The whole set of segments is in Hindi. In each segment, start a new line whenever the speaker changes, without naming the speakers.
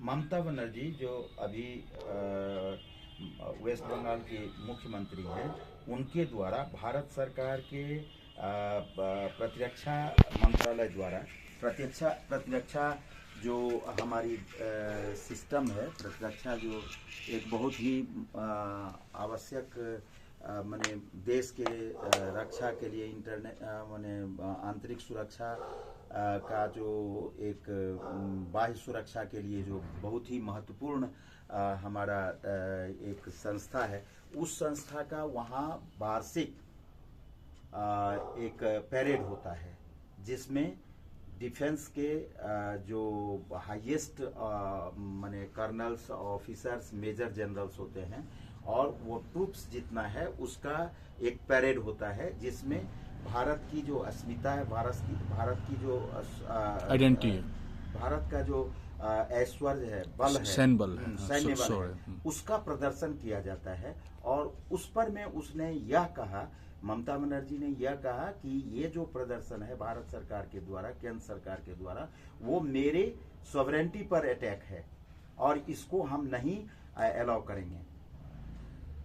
ममता बनर्जी जो अभी वेस्ट बंगाल की मुख्यमंत्री हैं, उनके द्वारा भारत सरकार के प्रतिरक्षा मंत्रालय द्वारा प्रतिरक्षा जो हमारी सिस्टम है, प्रतिरक्षा जो एक बहुत ही आवश्यक माने देश के रक्षा के लिए माने आंतरिक सुरक्षा का जो एक बाह्य सुरक्षा के लिए जो बहुत ही महत्वपूर्ण हमारा एक संस्था है, उस संस्था का वहाँ वार्षिक एक पैरेड होता है, जिसमें डिफेंस के जो हाईएस्ट माने कर्नल्स, ऑफिसर्स, मेजर जनरल्स होते हैं और वो ट्रूप्स जितना है उसका एक पैरेड होता है, जिसमें भारत की जो अस्मिता है, भारत की जो
आइडेंटिटी है,
भारत का जो ऐश्वर्य है, बल है,
सैन्य बल
है, उसका प्रदर्शन किया जाता है। और उस पर में उसने यह कहा, ममता बनर्जी ने यह कहा कि ये जो प्रदर्शन है भारत सरकार के द्वारा, केंद्र सरकार के द्वारा, वो मेरे सॉवरेनिटी पर अटैक है और इसको हम नहीं अलाउ करेंगे।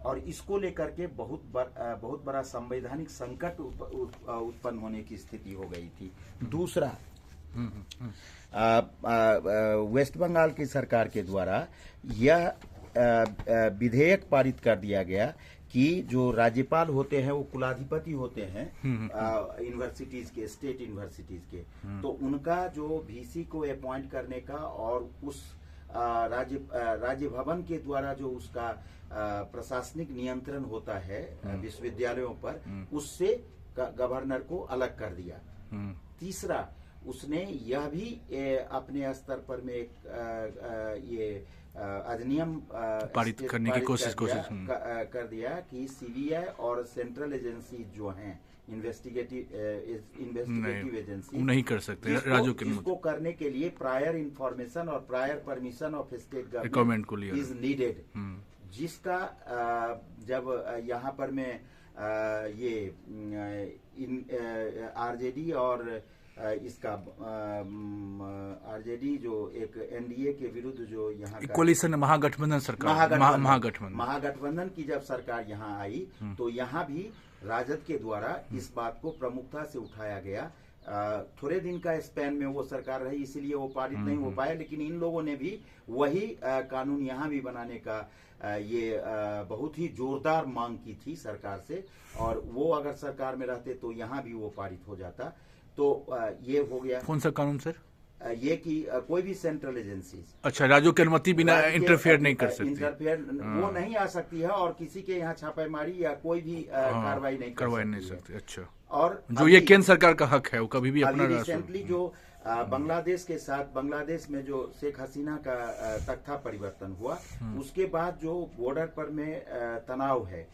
और इसको लेकर के बहुत बड़ा संवैधानिक संकट उत्पन्न होने की स्थिति हो गई थी। दूसरा, वेस्ट बंगाल की सरकार के द्वारा यह विधेयक पारित कर दिया गया कि जो राज्यपाल होते हैं वो कुलाधिपति होते हैं यूनिवर्सिटीज के, स्टेट यूनिवर्सिटीज के, तो उनका जो वीसी को अपॉइंट करने का और उस राज्य भवन के द्वारा जो उसका प्रशासनिक नियंत्रण होता है विश्वविद्यालयों पर, उससे गवर्नर को अलग कर दिया। तीसरा, उसने यह भी अपने स्तर पर में ये अधिनियम
पारित करने की कोशिश
कर दिया कि सीबीआई और सेंट्रल एजेंसी जो हैं, इन्वेस्टिगेटिव एजेंसी
नहीं कर सकते राज्यों के,
इसको करने के लिए प्रायर इंफॉर्मेशन और prior permission of state
government को
इज नीडेड, जिसका जब यहाँ पर में ये आरजेडी और इसका आरजेडी जो एक एनडीए के विरुद्ध जो यहाँ
कोलिशन महागठबंधन सरकार,
महागठबंधन की जब सरकार यहाँ आई, तो यहाँ भी राजद के द्वारा इस बात को प्रमुखता से उठाया गया। थोड़े दिन का स्पैन में वो सरकार रही, इसीलिए वो पारित नहीं हो पाया, लेकिन इन लोगों ने भी वही कानून यहाँ भी बनाने का ये बहुत ही जोरदार मांग की थी सरकार से, और वो अगर सरकार में रहते तो यहाँ भी वो पारित हो जाता। तो ये हो गया।
कौन सा कानून सर?
ये कि कोई भी सेंट्रल एजेंसी,
अच्छा, राज्यों की अनुमति बिना इंटरफेयर नहीं कर सकती,
इंटरफेयर वो नहीं आ सकती है, और किसी के यहाँ छापेमारी या कोई भी कार्रवाई नहीं कर सकती।
अच्छा,
और
जो ये केंद्र सरकार का हक है वो कभी भी अपना
रिसेंटली जो बांग्लादेश के साथ, बांग्लादेश में जो शेख हसीना का तख्ता परिवर्तन हुआ, उसके बाद जो बॉर्डर पर में तनाव है,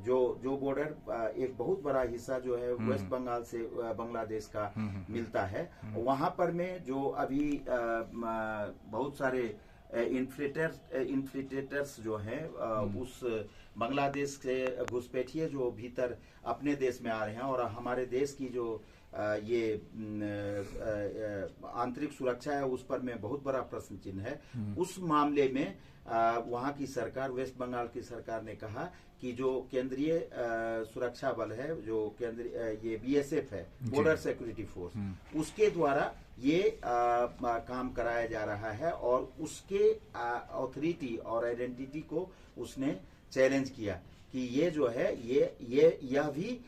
जो बॉर्डर एक बहुत बड़ा हिस्सा जो है वेस्ट बंगाल से बांग्लादेश का मिलता है, वहां पर में जो अभी बहुत सारे इन्फ्लिट्रेटर्स जो हैं उस बांग्लादेश से घुसपैठिए जो भीतर अपने देश में आ रहे हैं, और हमारे देश की जो ये आंतरिक सुरक्षा है उस पर में बहुत बड़ा प्रश्न चिन्ह है। उस मामले में वहाँ की सरकार, वेस्ट बंगाल की सरकार ने कहा कि जो केंद्रीय सुरक्षा बल है, जो केंद्रीय ये बीएसएफ है, बॉर्डर सिक्योरिटी फोर्स, उसके द्वारा ये काम कराया जा रहा है, और उसके ऑथोरिटी और आइडेंटिटी को उसने चैलेंज किया कि ये जो है यह भी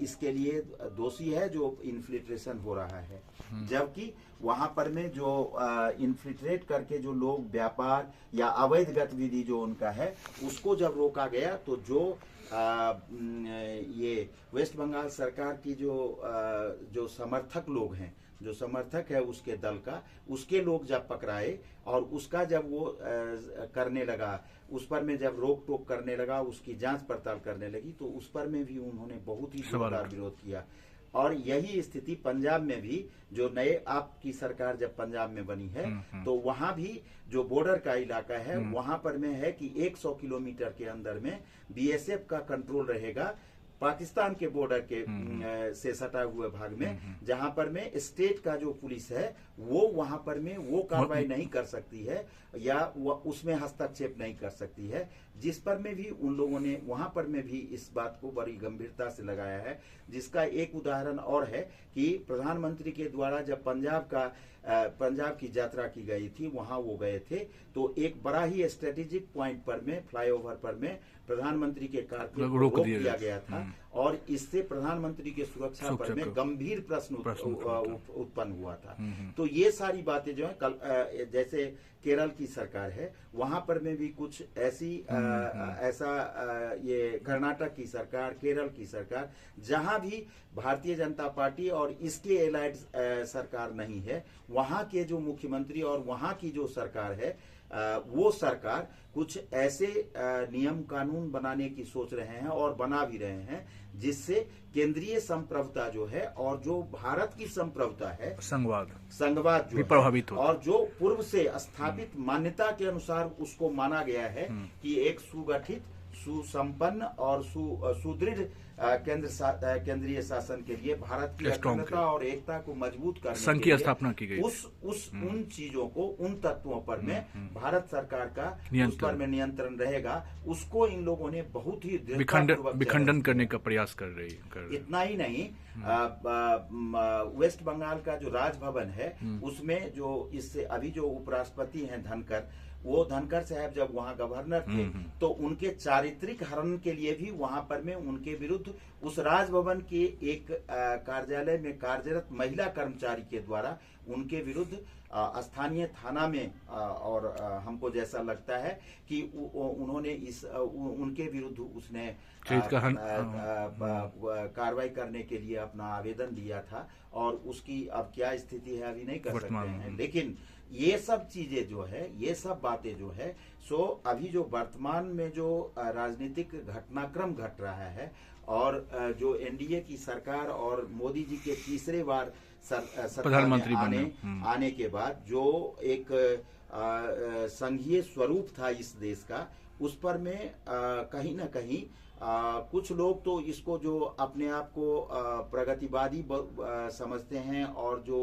इसके लिए दोषी है जो इन्फिल्ट्रेशन हो रहा है। जबकि वहां पर में जो इन्फिल्ट्रेट करके जो लोग व्यापार या अवैध गतिविधि जो उनका है उसको जब रोका गया, तो जो ये वेस्ट बंगाल सरकार की जो समर्थक लोग हैं, जो समर्थक है उसके दल का, उसके लोग जब पकड़ाए और उसका जब वो करने लगा, उस पर में जब रोक टोक करने लगा, उसकी जांच पड़ताल करने लगी, तो उस पर में भी उन्होंने बहुत ही जोरदार विरोध किया। और यही स्थिति पंजाब में भी, जो नए आपकी सरकार जब पंजाब में बनी है, तो वहां भी जो बॉर्डर का इलाका है वहां पर में है कि 100 किलोमीटर के अंदर में बीएसएफ का कंट्रोल रहेगा, पाकिस्तान के बॉर्डर के से सटा हुए भाग में, जहां पर में स्टेट का जो पुलिस है वो वहां पर में वो कार्रवाई नहीं कर सकती है या उसमें हस्तक्षेप नहीं कर सकती है, जिस पर में भी उन लोगों ने वहां पर में भी इस बात को बड़ी गंभीरता से लगाया है। जिसका एक उदाहरण और है कि प्रधानमंत्री के द्वारा जब पंजाब की यात्रा की गई थी, वहां वो गए थे, तो एक बड़ा ही स्ट्रेटेजिक पॉइंट पर में, फ्लाईओवर पर में प्रधानमंत्री के कार को रोक दिया गया था और इससे प्रधानमंत्री के सुरक्षा पर में गंभीर प्रश्न उत्पन्न हुआ था। तो ये सारी बातें जो है कल जैसे केरल की सरकार है वहां पर में भी कुछ ऐसी ये कर्नाटक की सरकार, केरल की सरकार, जहां भी भारतीय जनता पार्टी और इसके एलाइड सरकार नहीं है, वहां के जो मुख्यमंत्री और वहां की जो सरकार है वो सरकार कुछ ऐसे नियम कानून बनाने की सोच रहे हैं और बना भी रहे हैं जिससे केंद्रीय संप्रभुता जो है और जो भारत की संप्रभुता है, संघवाद जो प्रभावित हो, और जो पूर्व से स्थापित मान्यता के अनुसार उसको माना गया है कि एक सुगठित, सुसंपन्न और सुदृढ़ केंद्रीय शासन के लिए भारत की अखंडता और एकता को मजबूत करने के लिए
स्थापना की गई।
उन चीजों को, उन तत्वों पर में भारत सरकार का उस पर में नियंत्रण रहेगा, उसको इन लोगों ने बहुत ही
विखंडन करने का प्रयास कर रही है।
इतना ही नहीं, वेस्ट बंगाल का जो राजभवन है उसमें जो इससे अभी जो उपराष्ट्रपति हैं धनखड़, वो धनखड़ साहब जब वहां गवर्नर थे तो उनके चारित्रिक हनन के लिए भी वहां पर में उनके विरुद्ध उस राजभवन के एक कार्यालय में कार्यरत महिला कर्मचारी के द्वारा उनके विरुद्ध स्थानीय थाना में और हमको जैसा लगता है कि उन्होंने उनके विरुद्ध उसने कार्रवाई करने के लिए अपना आवेदन दिया था और उसकी अब क्या स्थिति है अभी नहीं कर सकते हैं। लेकिन ये सब चीजें जो है, ये सब बातें जो है, सो अभी जो वर्तमान में जो राजनीतिक घटनाक्रम घट रहा है और जो एनडीए की सरकार और मोदी जी के तीसरे बार
प्रधानमंत्री
आने के बाद जो एक संघीय स्वरूप था इस देश का, उस पर में कहीं ना कहीं कुछ लोग तो इसको जो अपने आप को प्रगतिवादी समझते हैं और जो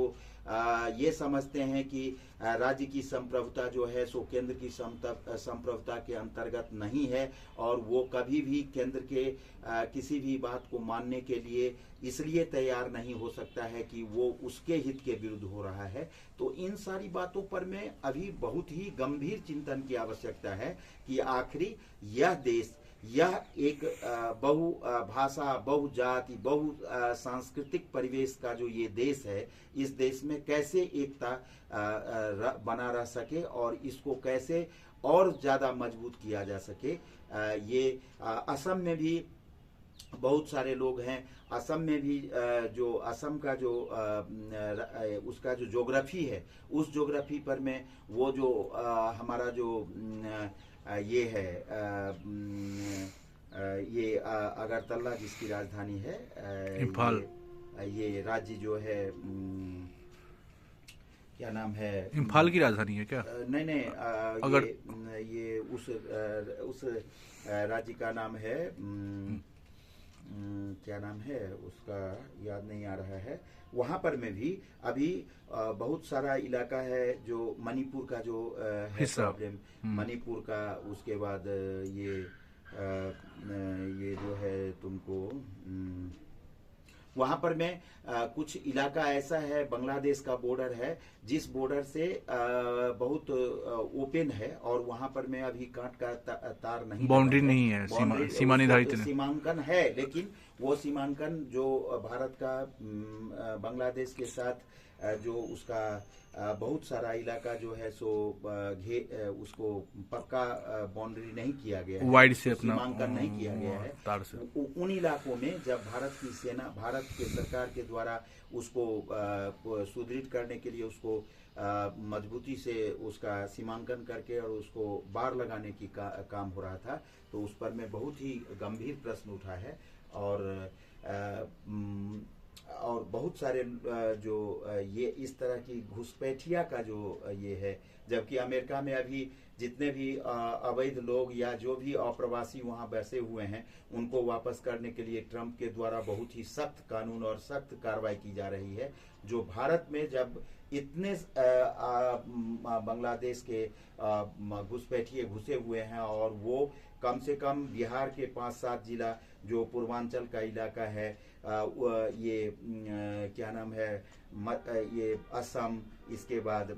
ये समझते हैं कि राज्य की संप्रभुता जो है सो केंद्र की संप्रभुता के अंतर्गत नहीं है और वो कभी भी केंद्र के किसी भी बात को मानने के लिए इसलिए तैयार नहीं हो सकता है कि वो उसके हित के विरुद्ध हो रहा है। तो इन सारी बातों पर में अभी बहुत ही गंभीर चिंतन की आवश्यकता है कि आखिरी यह देश, यह एक बहु भाषा, बहु जाति, बहु सांस्कृतिक परिवेश का जो ये देश है, इस देश में कैसे एकता बना रह सके और इसको कैसे और ज्यादा मजबूत किया जा सके। ये असम में भी बहुत सारे लोग हैं, असम में भी जो असम का जो उसका जो ज्योग्राफी है, उस ज्योग्राफी पर में वो जो हमारा जो ये है ये अगरतला जिसकी राजधानी है,
इम्फाल,
ये राज्य जो है क्या नाम है,
इम्फाल की राजधानी है क्या?
नहीं, अगर ये उस राज्य का नाम है, क्या नाम है उसका याद नहीं आ रहा है। वहां पर में भी अभी बहुत सारा इलाका है जो मणिपुर का जो है प्रॉब्लम, मणिपुर का, उसके बाद ये जो है तुमको वहां पर में कुछ इलाका ऐसा है, बांग्लादेश का बॉर्डर है जिस बॉर्डर से बहुत ओपन है और वहां पर में अभी कांट का तार नहीं,
बाउंड्री नहीं है, सीमा निर्धारित नहीं,
सीमांकन है, लेकिन वो सीमांकन जो भारत का बांग्लादेश के साथ जो उसका बहुत सारा इलाका जो है सो उसको पक्का बाउंड्री नहीं किया गया है,
वाइड से अपना
सीमांकन नहीं किया गया है
तार से।
उन इलाकों में जब भारत की सेना, भारत के सरकार के द्वारा उसको सुदृढ़ करने के लिए उसको मजबूती से उसका सीमांकन करके और उसको बार लगाने की काम हो रहा था, तो उस पर में बहुत ही गंभीर प्रश्न उठा है और और बहुत सारे जो ये इस तरह की घुसपैठिया का जो ये है, जबकि अमेरिका में अभी जितने भी अवैध लोग या जो भी अप्रवासी वहां बसे हुए हैं उनको वापस करने के लिए ट्रंप के द्वारा बहुत ही सख्त कानून और सख्त कार्रवाई की जा रही है। जो भारत में जब इतने बांग्लादेश के घुसपैठिए घुसे हुए हैं और वो कम से कम बिहार के 5-7 जिला जो पूर्वांचल का इलाका है, ये क्या नाम है, ये असम, इसके बाद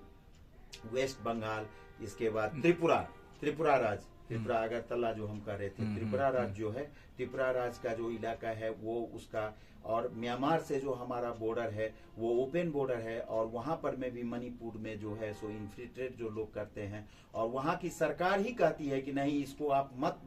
वेस्ट बंगाल, इसके बाद त्रिपुरा राज्य, त्रिपुरा अगरतला जो हम कह रहे थे, त्रिपुरा राज्य जो है, त्रिपुरा राज्य का जो इलाका है वो उसका, और म्यांमार से जो हमारा बॉर्डर है वो ओपन बॉर्डर है, और वहां पर में भी मणिपुर में जो है सो इन्फिल्ट्रेट जो लोग करते हैं, और वहां की सरकार ही कहती है कि नहीं इसको आप मत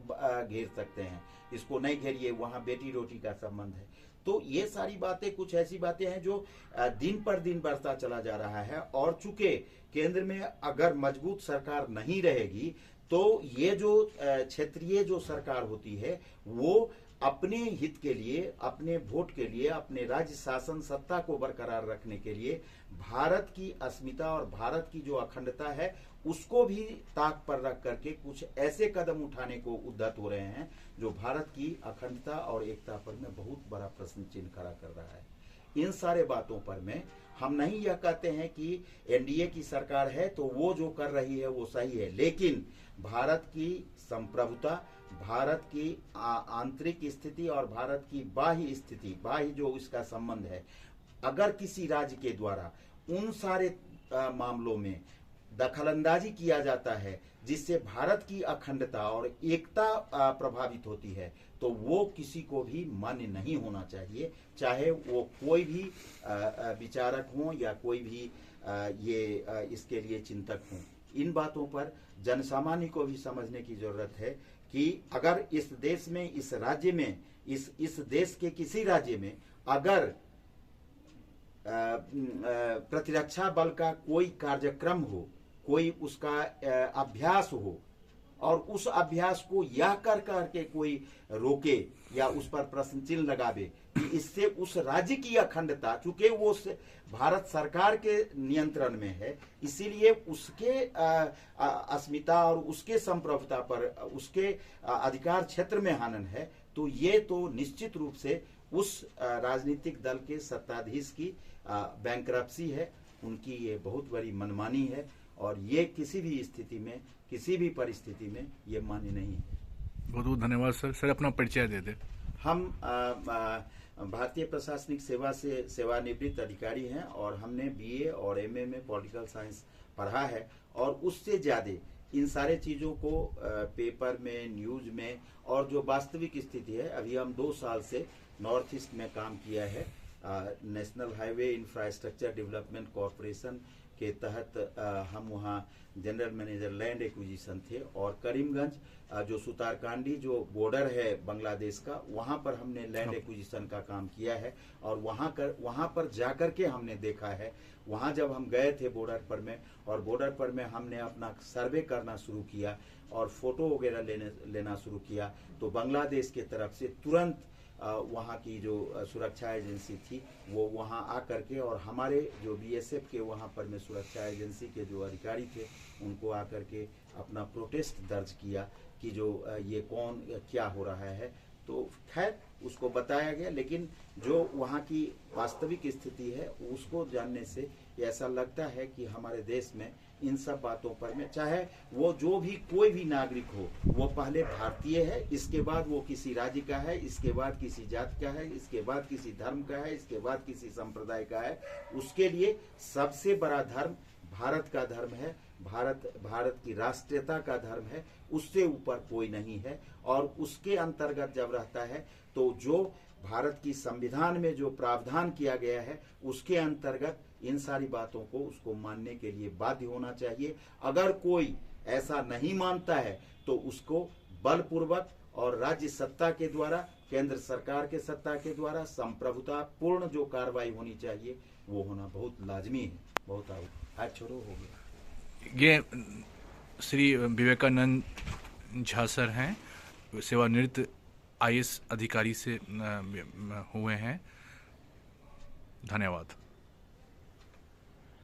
घेर सकते हैं, इसको नहीं घेरिए, वहां बेटी रोटी का संबंध है। तो ये सारी बातें कुछ ऐसी बातें हैं जो दिन पर दिन बढ़ता चला जा रहा है, और चूंकि केंद्र में अगर मजबूत सरकार नहीं रहेगी तो ये जो क्षेत्रीय जो सरकार होती है वो अपने हित के लिए, अपने वोट के लिए, अपने राज्य शासन सत्ता को बरकरार रखने के लिए भारत की अस्मिता और भारत की जो अखंडता है उसको भी ताक पर रख करके कुछ ऐसे कदम उठाने को उद्यत हो रहे हैं जो भारत की अखंडता और एकता पर में बहुत बड़ा प्रश्न चिन्ह खड़ा कर रहा है। इन सारे बातों पर में हम नहीं यह कहते हैं कि एनडीए की सरकार है तो वो जो कर रही है वो सही है, लेकिन भारत की संप्रभुता, भारत की आंतरिक स्थिति और भारत की बाह्य स्थिति, बाह्य जो इसका संबंध है, अगर किसी राज्य के द्वारा उन सारे मामलों में दखलंदाजी किया जाता है जिससे भारत की अखंडता और एकता प्रभावित होती है तो वो किसी को भी मान्य नहीं होना चाहिए, चाहे वो कोई भी विचारक हो या कोई भी ये इसके लिए चिंतक हो। इन बातों पर जनसामान्य को भी समझने की जरूरत है कि अगर इस देश में, इस राज्य में, इस देश के किसी राज्य में अगर प्रतिरक्षा बल का कोई कार्यक्रम हो, कोई उसका अभ्यास हो, और उस अभ्यास को यह कर करके कोई रोके या उस पर प्रश्न चिन्ह लगावे कि इससे उस राज्य की अखंडता, चूंकि वो भारत सरकार के नियंत्रण में है, इसीलिए उसके अस्मिता और उसके संप्रभुता पर, उसके अधिकार क्षेत्र में हनन है, तो ये तो निश्चित रूप से उस राजनीतिक दल के सत्ताधीश की बैंकरप्सी है, उनकी ये बहुत बड़ी मनमानी है, और ये किसी भी स्थिति में, किसी भी परिस्थिति में ये मान्य नहीं है।
बहुत बहुत धन्यवाद सर। सर अपना परिचय दे दे।
हम भारतीय प्रशासनिक सेवा से सेवानिवृत्त अधिकारी हैं और हमने बीए और एमए में पॉलिटिकल साइंस पढ़ा है, और उससे ज्यादा इन सारे चीजों को पेपर में, न्यूज में, और जो वास्तविक स्थिति है, अभी हम 2 साल से नॉर्थ ईस्ट में काम किया है। National highway infrastructure development corporation के तहत हम वहाँ जनरल मैनेजर लैंड एक्विजिशन थे, और करीमगंज जो सुतारकांडी जो बॉर्डर है बांग्लादेश का, वहाँ पर हमने लैंड एक्विजिशन का काम किया है, और वहाँ पर जाकर के हमने देखा है, वहाँ जब हम गए थे बॉर्डर पर में, और बॉर्डर पर में हमने अपना सर्वे करना शुरू किया और फोटो वगैरह लेना शुरू किया, तो बांग्लादेश के तरफ से तुरंत वहाँ की जो सुरक्षा एजेंसी थी वो वहाँ आकर के, और हमारे जो बीएसएफ के वहाँ पर में सुरक्षा एजेंसी के जो अधिकारी थे उनको आकर के अपना प्रोटेस्ट दर्ज किया कि जो ये कौन क्या हो रहा है। तो खैर उसको बताया गया, लेकिन जो वहाँ की वास्तविक स्थिति है उसको जानने से ऐसा लगता है कि हमारे देश में इन सब बातों पर में, चाहे वो जो भी कोई भी नागरिक हो, वो पहले भारतीय है, इसके बाद वो किसी राज्य का है, इसके बाद किसी जाति का है, इसके बाद किसी धर्म का है, इसके बाद किसी संप्रदाय का है, उसके लिए सबसे बड़ा धर्म भारत का धर्म है, भारत की राष्ट्रीयता का धर्म है, उससे ऊपर कोई नहीं है। और उसके अंतर्गत जब रहता है तो जो भारत की संविधान में जो प्रावधान किया गया है उसके अंतर्गत इन सारी बातों को उसको मानने के लिए बाध्य होना चाहिए। अगर कोई ऐसा नहीं मानता है तो उसको बलपूर्वक और राज्य सत्ता के द्वारा, केंद्र सरकार के सत्ता के द्वारा संप्रभुता पूर्ण जो कार्रवाई होनी चाहिए वो होना बहुत लाजमी है। बहुत हाथ छोड़ो हो गया।
ये श्री विवेकानंद झा सर हैं, सेवानिवृत्त आईएएस अधिकारी से हुए हैं। धन्यवाद।